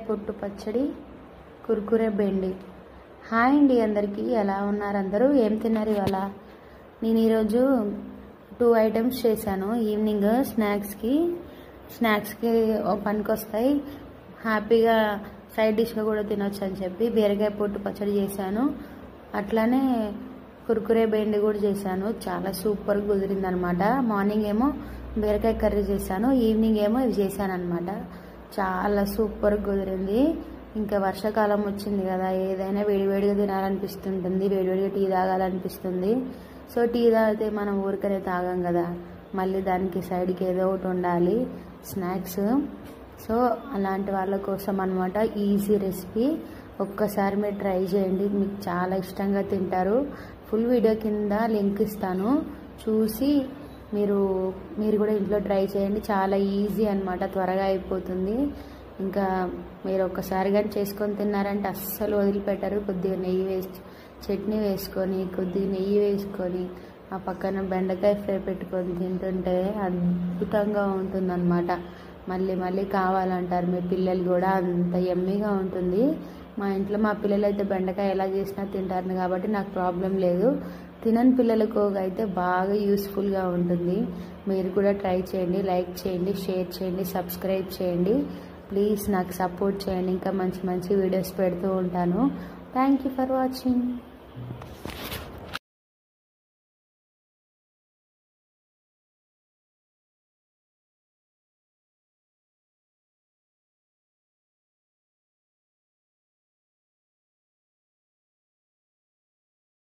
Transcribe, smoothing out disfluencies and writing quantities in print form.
పొట్టు పచ్చడి, కుర్కురే బెండి. హాయ్ అండి అందరికీ, ఎలా ఉన్నారు అందరూ? ఏం తిన్నారు ఇవాళ? నేను ఈరోజు 2 ఐటమ్స్ చేశాను. ఈవినింగ్ స్నాక్స్కి పనికొస్తాయి, హ్యాపీగా సైడ్ డిష్గా కూడా తినొచ్చు అని చెప్పి బీరకాయ పొట్టు పచ్చడి చేశాను. అట్లానే కుర్కురే బెండి కూడా చేశాను. చాలా సూపర్గా కుదిరిందనమాట. మార్నింగ్ ఏమో బీరకాయ కర్రీ చేశాను, ఈవినింగ్ ఏమో ఇవి చేశాను అనమాట. చాలా సూపర్గా కుదిరింది. ఇంకా వర్షాకాలం వచ్చింది కదా, ఏదైనా వేడివేడిగా తినాలనిపిస్తుంటుంది, వేడివేడిగా టీ తాగాలనిపిస్తుంది. సో టీ తాగితే మనం ఊరికనే తాగాం కదా, మళ్ళీ దానికి సైడ్కి ఏదో ఒకటి ఉండాలి, స్నాక్స్. సో అలాంటి వాళ్ళ కోసం అనమాట ఈజీ రెసిపీ. ఒక్కసారి మీరు ట్రై చేయండి, మీకు చాలా ఇష్టంగా తింటారు. ఫుల్ వీడియో కింద లింక్ ఇస్తాను, చూసి మీరు కూడా ఇంట్లో ట్రై చేయండి. చాలా ఈజీ అనమాట, త్వరగా అయిపోతుంది. ఇంకా మీరు ఒక్కసారి కానీ చేసుకొని తిన్నారంటే అస్సలు వదిలిపెట్టరు. కొద్దిగా నెయ్యి వేసి చట్నీ వేసుకొని, కొద్దిగా నెయ్యి వేసుకొని, ఆ పక్కన బెండకాయ ఫ్రై పెట్టుకొని తింటుంటే అద్భుతంగా ఉంటుందన్నమాట. మళ్ళీ మళ్ళీ కావాలంటారు మీ పిల్లలు కూడా, అంత యమ్మీగా ఉంటుంది. మా ఇంట్లో మా పిల్లలు అయితే బెండకాయ ఎలా చేసినా తింటారు కాబట్టి నాకు ప్రాబ్లం లేదు. తినని పిల్లలకు అయితే బాగా యూస్ఫుల్గా ఉంటుంది. మీరు కూడా ట్రై చేయండి, లైక్ చేయండి, షేర్ చేయండి, సబ్స్క్రైబ్ చేయండి. ప్లీజ్ నాకు సపోర్ట్ చేయండి. ఇంకా మంచి మంచి వీడియోస్ పెడుతూ ఉంటాను. Thank you for watching.